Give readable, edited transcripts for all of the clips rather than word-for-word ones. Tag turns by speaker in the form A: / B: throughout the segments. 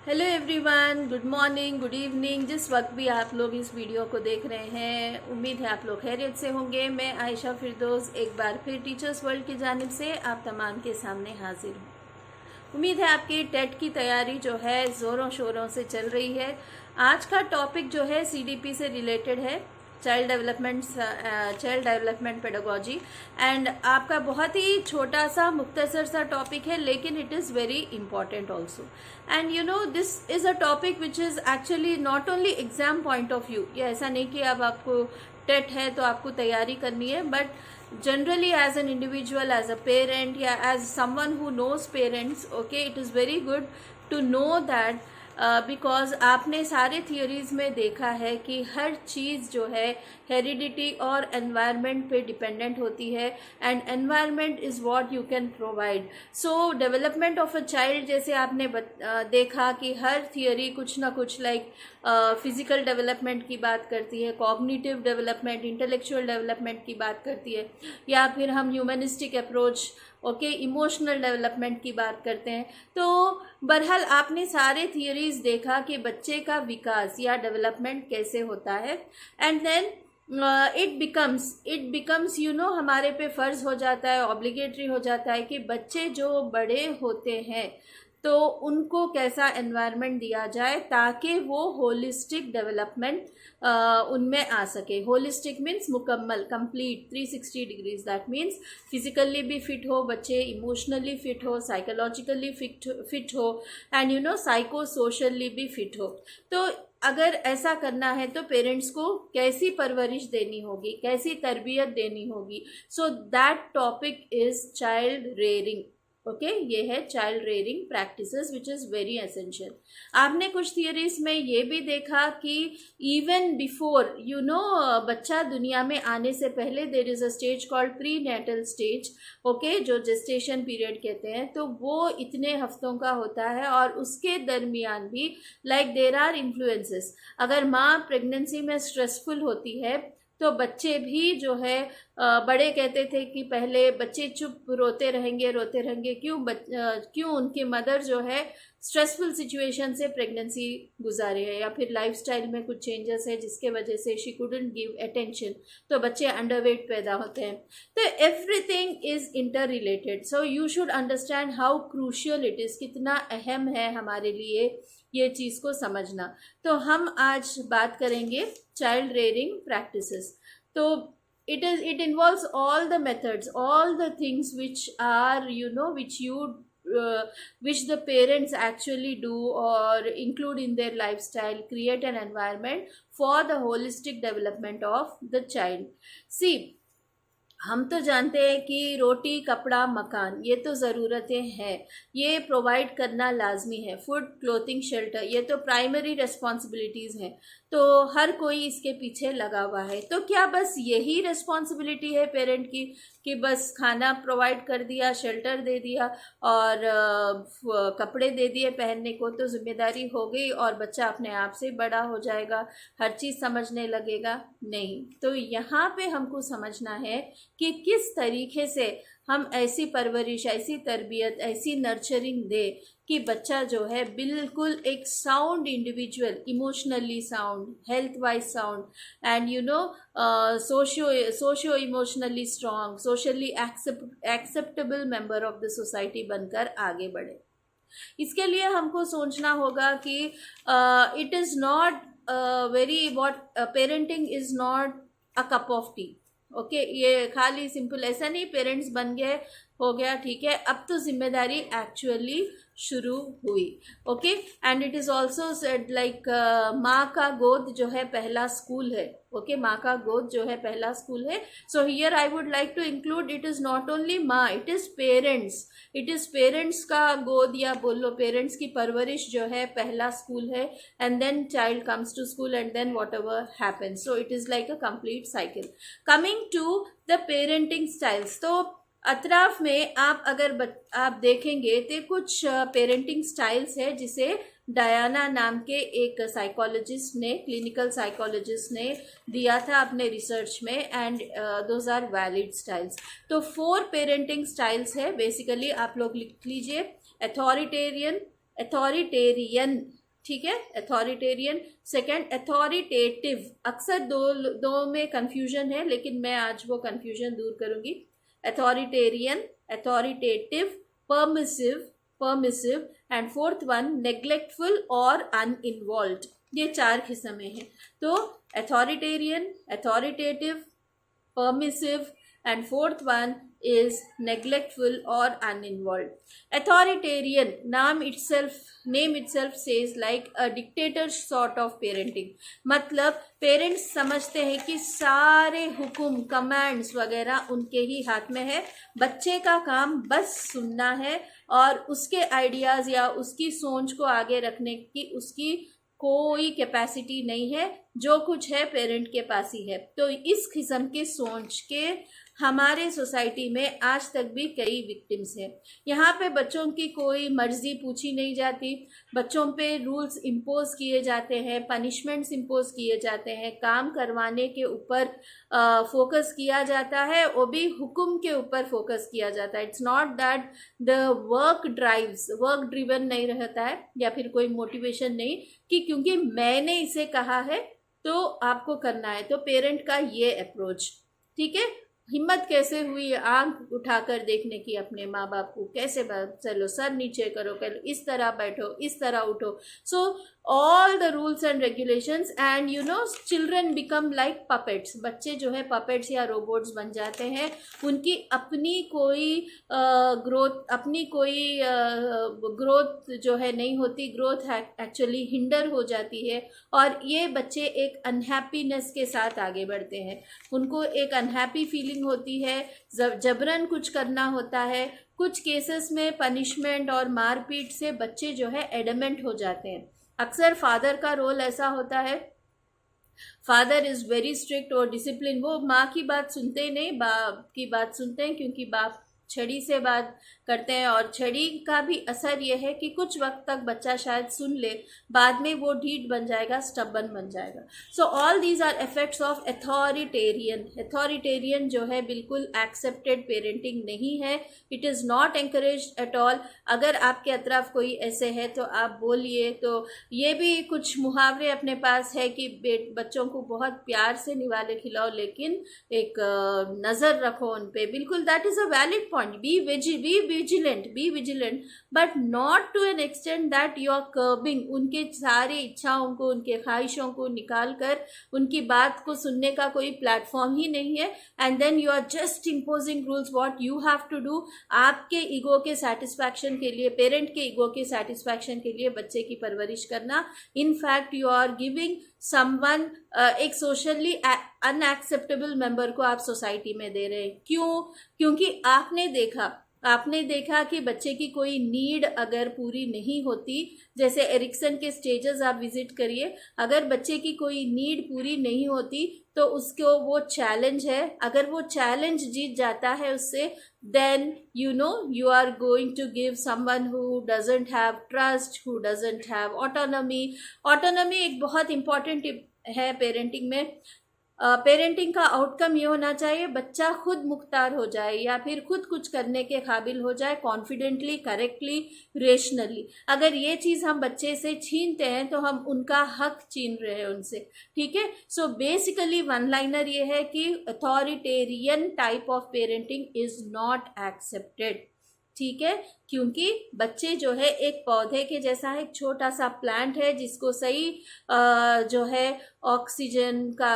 A: Hello everyone, good morning, good evening. जिस वक्त भी आप लोग इस वीडियो को देख रहे हैं, उम्मीद है आप लोग खैरियत से होंगे। मैं आयशा फिरदौस एक बार फिर टीचर्स वर्ल्ड की जानिब से आप तमाम के सामने हाजिर हूँ। उम्मीद है आपकी टेट की तैयारी जो है ज़ोरों शोरों से चल रही है। आज का टॉपिक जो है सीडीपी से रिलेटेड है, चाइल्ड डेवलपमेंट पेडागोजी। एंड आपका बहुत ही छोटा सा मुख्तसर सा टॉपिक है, लेकिन it is very important also. And you no this is a topic which is actually not only exam point of view. ये ऐसा नहीं कि अब आपको टेट है तो आपको तैयारी करनी है, but generally as an individual, as a parent या as someone who knows parents, okay, it is very good to know that because आपने सारे थियोरीज में देखा है कि हर चीज़ जो है हेरिडिटी और एनवायरनमेंट पे डिपेंडेंट होती है, and environment is what you can provide. So development of a child, जैसे आपने देखा कि हर थियोरी कुछ ना कुछ लाइक फिजिकल डेवलपमेंट की बात करती है, कॉग्निटिव डेवलपमेंट, इंटेलेक्चुअल डेवलपमेंट की बात करती है, या फिर हम humanistic approach, okay, emotional development की बात करते हैं। तो बहरहाल आपने सारे थियोरीज देखा कि बच्चे का विकास या डेवलपमेंट कैसे होता है, and then it becomes you know हमारे पे फ़र्ज़ हो जाता है, ऑब्लिगेटरी हो जाता है कि बच्चे जो बड़े होते हैं तो उनको कैसा एनवायरनमेंट दिया जाए ताकि वो होलिस्टिक डेवलपमेंट उनमें आ सके। होलिस्टिक मीन्स मुकम्मल, complete, 360 degrees. That means physically भी फिट हो बच्चे, इमोशनली फिट हो, साइकोलॉजिकली फिट हो, and you no psycho socially भी फिट हो। तो अगर ऐसा करना है तो पेरेंट्स को कैसी परवरिश देनी होगी, कैसी तरबियत देनी होगी। So that topic is child rearing. Okay, ये है child rearing practices which is very essential. आपने कुछ थियरीज में ये भी देखा कि इवन बिफोर यू नो बच्चा दुनिया में आने से पहले there is a stage called prenatal stage, okay, जो जेस्टेशन पीरियड कहते हैं। तो वो इतने हफ्तों का होता है, और उसके दरमियान भी लाइक देर आर इन्फ्लुएंसेस। अगर माँ प्रेगनेंसी में स्ट्रेसफुल होती है तो बच्चे भी जो है बड़े कहते थे कि पहले बच्चे चुप रोते रहेंगे, क्यों उनकी मदर जो है स्ट्रेसफुल सिचुएशन से प्रेगनेंसी गुजारे है, या फिर लाइफस्टाइल में कुछ चेंजेस है जिसके वजह से शी कुडंट गिव अटेंशन, तो बच्चे अंडरवेट पैदा होते हैं। तो everything is inter related. So you should understand how crucial it is, कितना अहम है हमारे लिए ये चीज़ को समझना। तो हम आज बात करेंगे चाइल्ड रेयरिंग प्रैक्टिसेस। तो it involves all the methods, all the things which are you know which the parents actually do or include in their lifestyle, create an environment for the holistic development of the child. See, हम तो जानते हैं कि रोटी, कपड़ा, मकान, ये तो ज़रूरतें हैं, ये प्रोवाइड करना लाजमी है। फूड, क्लोथिंग, शेल्टर, ये तो प्राइमरी रिस्पॉन्सिबिलिटीज़ हैं, तो हर कोई इसके पीछे लगा हुआ है। तो क्या बस यही रिस्पॉन्सिबिलिटी है पेरेंट की कि बस खाना प्रोवाइड कर दिया, शेल्टर दे दिया और कपड़े दे दिए पहनने को, तो जिम्मेदारी हो गई और बच्चा अपने आप से बड़ा हो जाएगा, हर चीज़ समझने लगेगा? नहीं। तो यहाँ पे हमको समझना है कि किस तरीके से हम ऐसी परवरिश, ऐसी तरबियत, ऐसी नर्चरिंग दे कि बच्चा जो है बिल्कुल एक sound individual, emotionally sound, health wise sound, and you no socio emotionally strong, socially acceptable member of the society बनकर आगे बढ़े। इसके लिए हमको सोचना होगा कि it is not very what parenting is not a cup of T. Okay, ये खाली सिंपल ऐसा नहीं पेरेंट्स बन गए, हो गया, ठीक है। अब तो जिम्मेदारी एक्चुअली शुरू हुई। Okay, and it is also said like माँ का गोद जो है पहला स्कूल है। ओके, माँ का गोद जो है पहला स्कूल है। So here I would like to include, it is not only माँ, it is parents. It is parents का गोद, या बोलो पेरेंट्स की परवरिश जो है पहला स्कूल है, and then child comes to school, and then whatever happens. So it is like a complete cycle. Coming to the parenting styles, तो अतराफ में आप अगर आप देखेंगे तो कुछ पेरेंटिंग स्टाइल्स है जिसे डायना नाम के एक साइकोलॉजिस्ट ने, क्लिनिकल साइकोलॉजिस्ट ने दिया था अपने रिसर्च में, and those are valid styles. तो 4 पेरेंटिंग स्टाइल्स है बेसिकली, आप लोग लिख लीजिए। अथॉरिटेरियन, ठीक है, अथॉरिटेरियन। सेकंड अथॉरिटेटिव, अक्सर दो में कंफ्यूजन है, लेकिन मैं आज वो कंफ्यूजन दूर करूंगी। Authoritarian, authoritative, permissive and fourth one neglectful और अनइन्वॉल्व्ड। ये 4 किस्में हैं। तो authoritarian, authoritative, permissive and fourth one is neglectful or uninvolved. Authoritarian, name itself says like a dictator sort of parenting. मतलब पेरेंट्स समझते हैं कि सारे हुक्म, कमांड्स वगैरह उनके ही हाथ में है, बच्चे का काम बस सुनना है और उसके आइडियाज या उसकी सोच को आगे रखने की उसकी कोई कैपेसिटी नहीं है, जो कुछ है पेरेंट के पास ही है। तो इस किस्म के सोच के हमारे सोसाइटी में आज तक भी कई विक्टिम्स हैं। यहाँ पे बच्चों की कोई मर्जी पूछी नहीं जाती, बच्चों पे रूल्स इम्पोज किए जाते हैं, पनिशमेंट्स इम्पोज किए जाते हैं, काम करवाने के ऊपर फोकस किया जाता है, वो भी हुक्म के ऊपर फोकस किया जाता है। It's not that the work driven नहीं रहता है या फिर कोई मोटिवेशन नहीं कि क्योंकि मैंने इसे कहा है तो आपको करना है। तो पेरेंट का ये अप्रोच, ठीक है, हिम्मत कैसे हुई आंख उठाकर देखने की अपने माँ बाप को, कैसे चलो सर नीचे करो, इस तरह बैठो, इस तरह उठो। So all the rules and regulations and children become like puppets. बच्चे जो है पपेट्स या रोबोट्स बन जाते हैं। उनकी अपनी कोई ग्रोथ जो है नहीं होती, ग्रोथ एक्चुअली हिंडर हो जाती है और ये बच्चे एक अनहैप्पीनेस के साथ आगे बढ़ते हैं। उनको एक अनहैप्पी फीलिंग होती है, जबरन कुछ करना होता है। कुछ केसेस में पनिशमेंट और मारपीट से बच्चे जो है एडमेंट हो जाते हैं। अक्सर फादर का रोल ऐसा होता है, फादर इज वेरी स्ट्रिक्ट और डिसिप्लिन। वो माँ की बात सुनते ही नहीं, बाप की बात सुनते हैं, क्योंकि बाप छड़ी से बात करते हैं और छड़ी का भी असर ये है कि कुछ वक्त तक बच्चा शायद सुन ले, बाद में वो ढीठ बन जाएगा, स्टबन बन जाएगा। So all these are effects of authoritarian जो है बिल्कुल एक्सेप्टेड पेरेंटिंग नहीं है। It is not encouraged at all. अगर आपके अतराफ कोई ऐसे है तो आप बोलिए। तो ये भी कुछ मुहावरे अपने पास है कि बच्चों को बहुत प्यार से निवाले खिलाओ, लेकिन एक नज़र रखो उन पे। बिल्कुल that is a valid point. Be vigilant but not to an extent that you are curbing उनके सारी इच्छाओं को, उनके ख्वाहिशों को निकाल कर उनकी बात को सुनने का कोई प्लेटफॉर्म ही नहीं है। And then you are just imposing rules what you have to do. आपके ईगो के सेटिस्फैक्शन के लिए, पेरेंट के ईगो के सेटिस्फैक्शन के लिए बच्चे की परवरिश करना, in fact you are giving someone एक सोशली अनएक्सेप्टेबल मेंबर को आप सोसाइटी में दे रहे हैं। क्यों? क्योंकि आपने देखा कि बच्चे की कोई नीड अगर पूरी नहीं होती, जैसे एरिक्सन के स्टेजेस आप विजिट करिए, अगर बच्चे की कोई नीड पूरी नहीं होती तो उसको वो चैलेंज है, अगर वो चैलेंज जीत जाता है उससे, then you are going to give someone who doesn't have trust, who doesn't have autonomy एक बहुत important है पेरेंटिंग में। पेरेंटिंग का आउटकम ये होना चाहिए बच्चा खुद मुख्तार हो जाए या फिर खुद कुछ करने के काबिल हो जाए, कॉन्फिडेंटली, करेक्टली, रेशनली। अगर ये चीज़ हम बच्चे से छीनते हैं तो हम उनका हक छीन रहे हैं उनसे, ठीक है। सो बेसिकली वन लाइनर ये है कि authoritarian type of parenting is not accepted, ठीक है, क्योंकि बच्चे जो है एक पौधे के जैसा है, एक छोटा सा प्लांट है जिसको सही जो है ऑक्सीजन का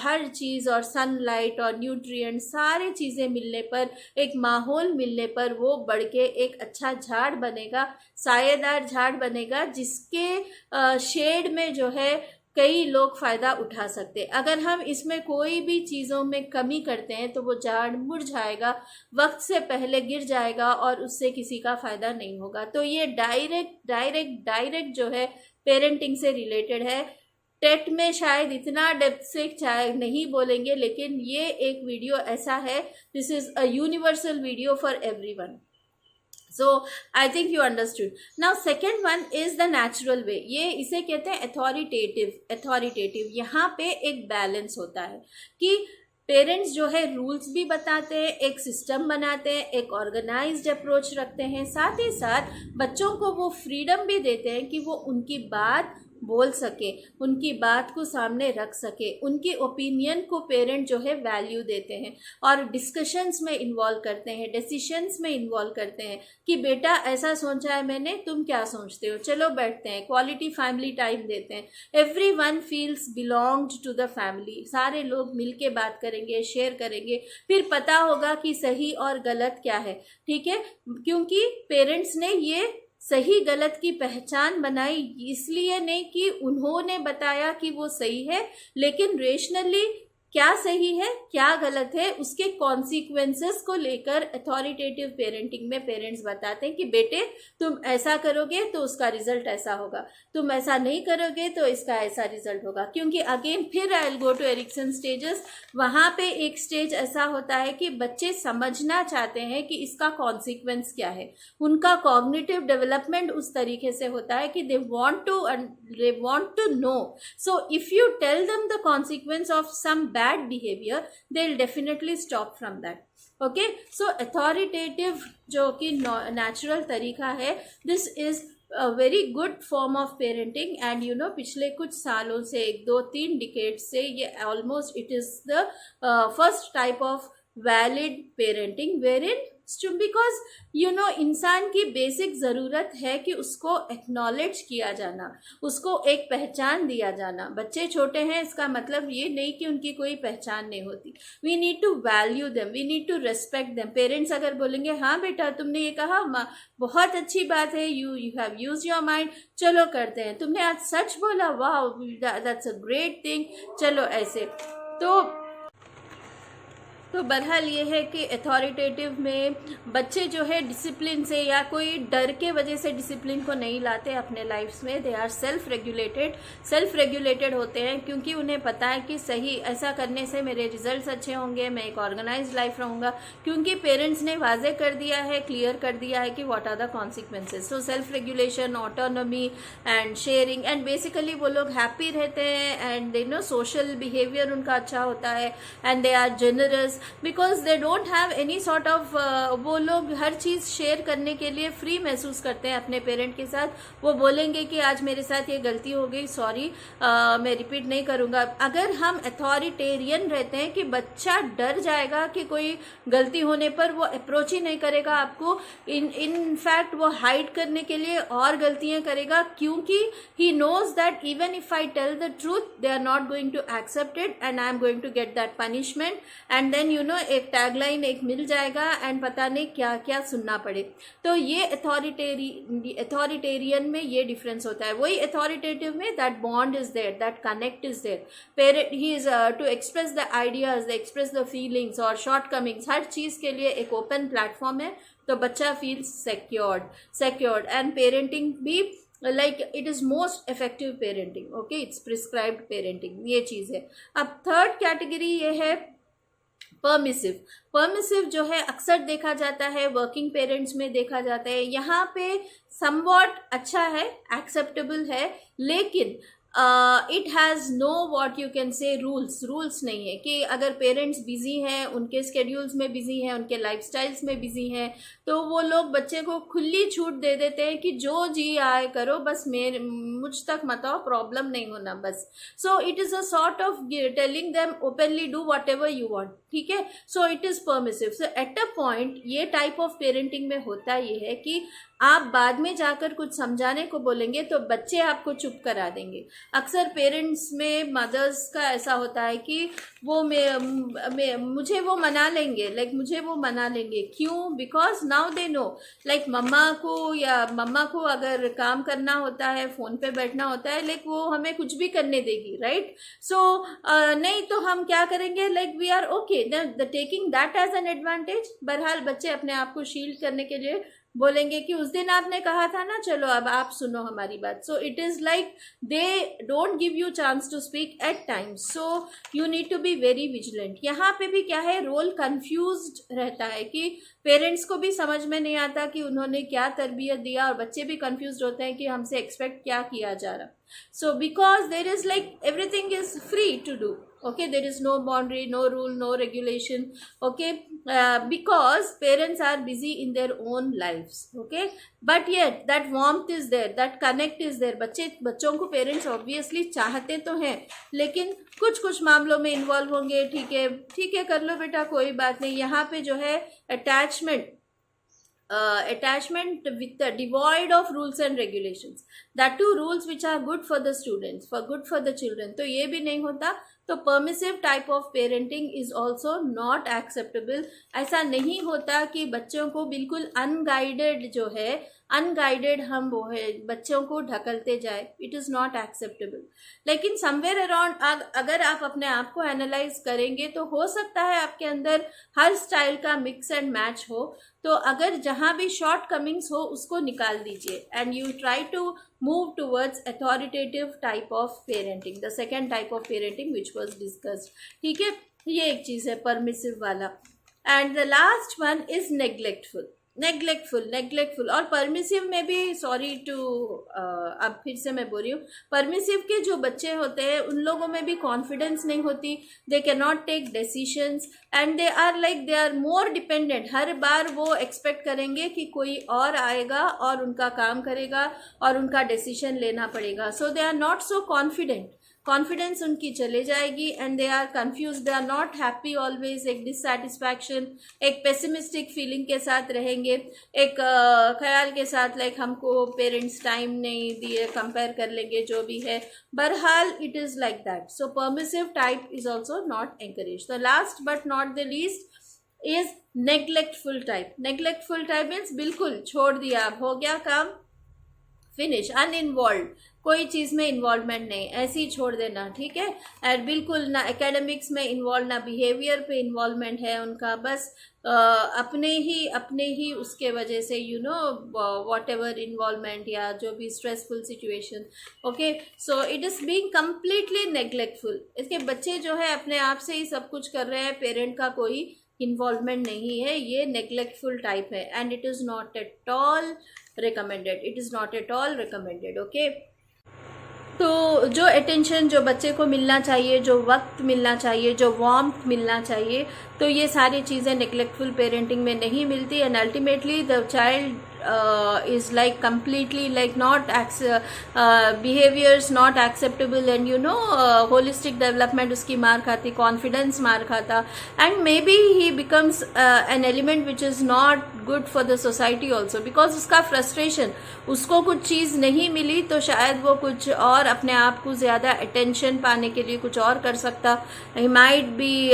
A: हर चीज़ और सनलाइट और न्यूट्रिएंट सारी चीज़ें मिलने पर, एक माहौल मिलने पर वो बढ़ के एक अच्छा झाड़ बनेगा, सायेदार झाड़ बनेगा, जिसके शेड में जो है कई लोग फ़ायदा उठा सकते। अगर हम इसमें कोई भी चीज़ों में कमी करते हैं तो वो झाड़ मुरझाएगा, वक्त से पहले गिर जाएगा और उससे किसी का फ़ायदा नहीं होगा। तो ये डायरेक्ट जो है पेरेंटिंग से रिलेटेड है। टेट में शायद इतना डेप्थ से शायद नहीं बोलेंगे, लेकिन ये एक वीडियो ऐसा है, this is a universal video for everyone. So I think you understood. Now second one is the natural way. ये इसे कहते हैं अथॉरिटेटिव। यहाँ पे एक बैलेंस होता है कि पेरेंट्स जो है रूल्स भी बताते हैं, एक सिस्टम बनाते हैं, एक ऑर्गेनाइज्ड अप्रोच रखते हैं, साथ ही साथ बच्चों को वो फ्रीडम भी देते हैं कि वो उनकी बात बोल सके, उनकी बात को सामने रख सके, उनके ओपिनियन को पेरेंट जो है वैल्यू देते हैं और डिस्कशंस में इन्वॉल्व करते हैं, डिसीशंस में इन्वॉल्व करते हैं कि बेटा ऐसा सोचा है मैंने, तुम क्या सोचते हो, चलो बैठते हैं, क्वालिटी फैमिली टाइम देते हैं। Everyone feels belonged to the family, सारे लोग मिलके बात करेंगे, शेयर करेंगे, फिर पता होगा कि सही और गलत क्या है। ठीक है, क्योंकि पेरेंट्स ने ये सही गलत की पहचान बनाई इसलिए नहीं कि उन्होंने बताया कि वो सही है, लेकिन रेशनली क्या सही है क्या गलत है उसके कॉन्सिक्वेंसेस को लेकर अथॉरिटेटिव पेरेंटिंग में पेरेंट्स बताते हैं कि बेटे तुम ऐसा करोगे तो उसका रिजल्ट ऐसा होगा, तुम ऐसा नहीं करोगे तो इसका ऐसा रिजल्ट होगा। क्योंकि अगेन फिर I will go to Erikson stages, वहां पे एक स्टेज ऐसा होता है कि बच्चे समझना चाहते हैं कि इसका कॉन्सिक्वेंस क्या है, उनका कॉग्निटिव डेवलपमेंट उस तरीके से होता है कि they want to know. So if you tell them the consequence of some bad behavior, they'll definitely stop from that. Okay, so authoritative जो कि natural तरीका है, this is a very good form of parenting and you know पिछले कुछ सालों से 1-2-3 decades से ये almost it is the first type of valid parenting wherein because you know इंसान की बेसिक ज़रूरत है कि उसको एक्नॉलेज किया जाना, उसको एक पहचान दिया जाना। बच्चे छोटे हैं इसका मतलब ये नहीं कि उनकी कोई पहचान नहीं होती। We need to value them, we need to respect them. Parents अगर बोलेंगे हाँ बेटा तुमने ये कहा बहुत अच्छी बात है, you have use your mind, चलो करते हैं, तुमने आज सच बोला, वाह दैट्स अ ग्रेट थिंग, चलो ऐसे। तो बहरहाल ये है कि अथॉरिटेटिव में बच्चे जो है डिसिप्लिन से या कोई डर के वजह से डिसिप्लिन को नहीं लाते अपने लाइफ्स में। दे आर सेल्फ रेगुलेटेड होते हैं क्योंकि उन्हें पता है कि सही ऐसा करने से मेरे रिजल्ट्स अच्छे होंगे, मैं एक ऑर्गेनाइज्ड लाइफ रहूँगा, क्योंकि पेरेंट्स ने वाजे कर दिया है, क्लियर कर दिया है कि what are the consequences. So self regulation, autonomy and sharing and basically वो लोग हैप्पी रहते हैं and you know social behaviour उनका अच्छा होता है and they are generous because they don't have any sort of, वो लोग हर चीज़ शेयर करने के लिए फ्री महसूस करते हैं अपने पेरेंट के साथ। वो बोलेंगे कि आज मेरे साथ ये गलती हो गई, सॉरी, मैं रिपीट नहीं करूँगा। अगर हम अथॉरिटेरियन रहते हैं कि बच्चा डर जाएगा कि कोई गलती होने पर वो अप्रोच ही नहीं करेगा आपको, इन फैक्ट वो हाइड करने के लिए और गलतियाँ करेगा, क्योंकि he knows that even if I tell the truth they are not going to accept it and I am going to get that punishment and then you know एक tagline एक मिल जाएगा एंड पता नहीं क्या क्या सुनना पड़े। तो ये अथॉरिटेरियन में ये डिफरेंस होता है। वही अथॉरिटेटिव में that bond is there, that connect is there, parent ही is to express the ideas, express the feelings और शॉर्ट कमिंग्स, हर चीज के लिए एक ओपन प्लेटफॉर्म है। तो बच्चा फील्स सेक्योर्ड एंड पेरेंटिंग भी like it is most effective parenting, okay, it's prescribed parenting, ये चीज है। अब थर्ड कैटेगरी ये है परमिसिव जो है अक्सर देखा जाता है वर्किंग पेरेंट्स में देखा जाता है। यहाँ पे समवॉट अच्छा है, एक्सेप्टेबल है, लेकिन it has know what you can से रूल्स नहीं है कि अगर पेरेंट्स बिजी हैं, उनके स्केड्यूल्स में बिजी हैं, उनके लाइफस्टाइल्स में बिजी हैं, तो वो लोग बच्चे को खुली छूट दे देते हैं कि जो जी आए करो, बस मुझ तक मत आओ, प्रॉब्लम नहीं होना बस। सो it is a sort of telling them openly do what ever you want, ठीक है। सो it is permissive. So at a point ये टाइप ऑफ पेरेंटिंग में होता ये है कि आप बाद में जाकर कुछ समझाने को बोलेंगे तो बच्चे आपको चुप करा देंगे। अक्सर पेरेंट्स में मदर्स का ऐसा होता है कि वो मुझे वो मना लेंगे, मुझे वो मना लेंगे, क्यों? बिकॉज नाउ दे नो, मम्मा को अगर काम करना होता है, फोन पे बैठना होता है, वो हमें कुछ भी करने देगी, राइट? सो नहीं तो हम क्या करेंगे, we are okay taking that as an advantage. बहरहाल बच्चे अपने आप को शील्ड करने के लिए बोलेंगे कि उस दिन आपने कहा था ना, चलो अब आप सुनो हमारी बात। So it is like they don't give you chance to speak at times, so you need to be very vigilant. यहाँ पे भी क्या है, रोल कंफ्यूज्ड रहता है कि पेरेंट्स को भी समझ में नहीं आता कि उन्होंने क्या तरबियत दिया और बच्चे भी कंफ्यूज्ड होते हैं कि हमसे एक्सपेक्ट क्या किया जा रहा। So because there is like everything is free to do, okay, there is no boundary, no rule, no regulation, okay, because parents are busy in their own lives, okay, but yet that warmth is there, that connect is there. बच्चों को parents obviously चाहते तो हैं, लेकिन कुछ कुछ मामलों में इन्वॉल्व होंगे, ठीक है कर लो बेटा कोई बात नहीं, यहाँ पे जो है attachment with the devoid of rules and regulations, that too rules which are good for the students, for good for the children, तो ये भी नहीं होता. तो permissive type of parenting is also not acceptable. ऐसा नहीं होता कि बच्चों को बिल्कुल अनगाइडेड जो है, अनगाइडेड हम वो है बच्चों को ढकलते जाए, इट इज़ नॉट एक्सेप्टेबल. लेकिन समवेयर अराउंड अगर आप अपने आप को एनालाइज करेंगे तो हो सकता है आपके अंदर हर स्टाइल का मिक्स एंड मैच हो. तो अगर जहाँ भी शॉर्ट कमिंग्स हो उसको निकाल दीजिए and you try to move towards authoritative type of parenting, the second type of parenting which was discussed. ठीक है, ये एक चीज़ है permissive वाला. And the last one is neglectful. और परमिसिव में भी सॉरी टू अब फिर से मैं बोल रही हूँ, परमिसिव के जो बच्चे होते हैं उन लोगों में भी कॉन्फिडेंस नहीं होती, they can not take decisions and they are more dependent. हर बार वो एक्सपेक्ट करेंगे कि कोई और आएगा और उनका काम करेगा और उनका डिसीजन लेना पड़ेगा. So they are not so confident, confidence उनकी चले जाएगी and they are confuse, they are not happy always. एक डिससेटिस्फैक्शन, एक पेसिमिस्टिक फीलिंग के साथ रहेंगे, एक ख्याल के साथ लाइक हमको पेरेंट्स टाइम नहीं दिए, कंपेयर कर लेंगे जो भी है. बहरहाल it is like that. So permissive type is also not encourage. The last but not the least is neglectful type. Neglectful type means बिल्कुल छोड़ दिया, अब हो गया काम, फिनिश, अनइन्वॉल्व, कोई चीज़ में इन्वॉल्वमेंट नहीं, ऐसे ही छोड़ देना, ठीक है. और बिल्कुल ना एकेडमिक्स में इन्वॉल्व, ना बिहेवियर पे इन्वॉल्वमेंट है उनका, बस अपने ही उसके वजह से you know what ever involvement या जो भी stressful situation, okay. So it is being completely neglectful. इसके बच्चे जो है अपने आप से ही सब कुछ कर रहे हैं, पेरेंट का कोई इन्वॉल्वमेंट नहीं है, ये नेग्लेक्टफुल टाइप है and it is not at all recommended, it is not at all recommended, okay. तो जो अटेंशन जो बच्चे को मिलना चाहिए, जो वक्त मिलना चाहिए, जो वार्मथ मिलना चाहिए, तो ये सारी चीज़ें नेग्लेक्टफुल पेरेंटिंग में नहीं मिलती and ultimately the child is like completely like not behaviors not acceptable and you know holistic development उसकी मार खाती, confidence मार खाता and maybe he becomes an element which is not good for the society also because उसका frustration, उसको कुछ चीज़ नहीं मिली तो शायद वो कुछ और अपने आप को ज़्यादा attention पाने के लिए कुछ और कर सकता. he might be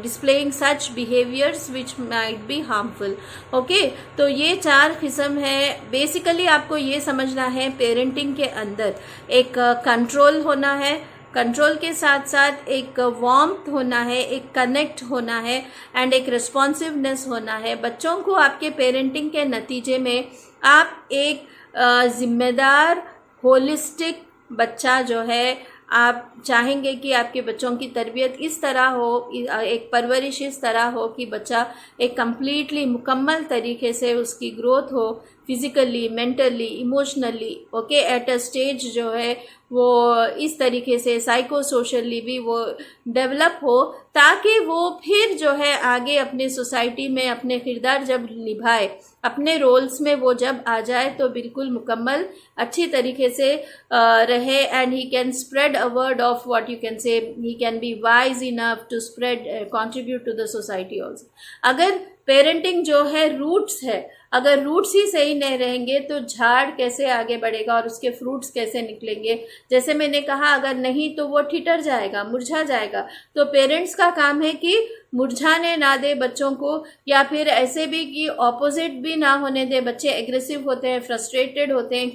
A: displaying such behaviors which might be harmful, okay. तो ये चार किस्म है. बेसिकली आपको ये समझना है पेरेंटिंग के अंदर एक कंट्रोल होना है, कंट्रोल के साथ साथ एक वार्मथ होना है, एक कनेक्ट होना है एंड एक रिस्पॉन्सिवनेस होना है. बच्चों को आपके पेरेंटिंग के नतीजे में आप एक जिम्मेदार होलिस्टिक बच्चा जो है, आप चाहेंगे कि आपके बच्चों की तरबियत इस तरह हो, एक परवरिश इस तरह हो कि बच्चा एक कम्प्लीटली मुकम्मल तरीके से उसकी ग्रोथ हो, physically, mentally, emotionally, okay, at a stage जो है वो इस तरीके से साइको सोशली भी वो डेवलप हो ताकि वो फिर जो है आगे अपने सोसाइटी में अपने किरदार जब निभाए, अपने रोल्स में वो जब आ जाए तो बिल्कुल मुकम्मल अच्छी तरीके से रहे and he can spread a word of what you can say, he can be wise enough to spread contribute to the society also. अगर पेरेंटिंग जो है रूट्स है, अगर रूट्स ही सही नहीं रहेंगे तो झाड़ कैसे आगे बढ़ेगा और उसके फ्रूट्स कैसे निकलेंगे. जैसे मैंने कहा अगर नहीं तो वो ठिठर जाएगा, मुरझा जाएगा. तो पेरेंट्स का काम है कि मुरझाने ना दे बच्चों को, या फिर ऐसे भी कि ऑपोजिट भी ना होने दे. बच्चे एग्रेसिव होते हैं, फ्रस्ट्रेटेड होते हैं,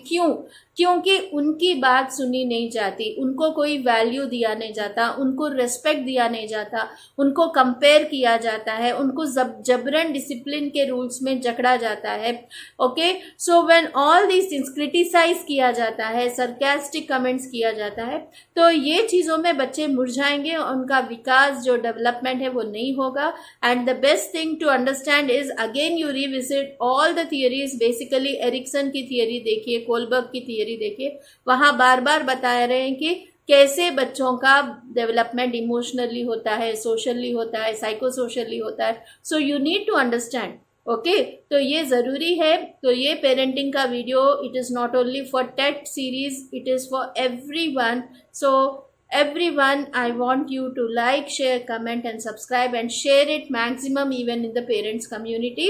A: क्योंकि उनकी बात सुनी नहीं जाती, उनको कोई वैल्यू दिया नहीं जाता, उनको रिस्पेक्ट दिया नहीं जाता, उनको कंपेयर किया जाता है, उनको जबरन डिसिप्लिन के रूल्स में जकड़ा जाता है, okay. So when all these things criticise किया जाता है, सरकास्टिक कमेंट्स किया जाता है, तो ये चीज़ों में बच्चे मुरझाएंगे, उनका विकास जो डेवलपमेंट है वो नहीं नहीं होगा. And the best thing to understand is again you revisit all the theories. Basically Erikson की थियरी देखिए, कोलबर्ग की थियरी देखिए, वहां बार बार बता रहे हैं कि कैसे बच्चों का डेवलपमेंट इमोशनली होता है, सोशली होता है, साइको सोशली होता है. So you need to understand. Okay, तो ये जरूरी है. तो ये पेरेंटिंग का video, it is not only for TET series, it is for everyone. So everyone, I want you to like, share, comment and subscribe and share it maximum even in the parents community.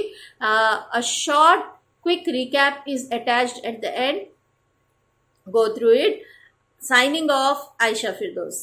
A: A short quick recap is attached at the end. Go through it. Signing off, Aisha Firdaus.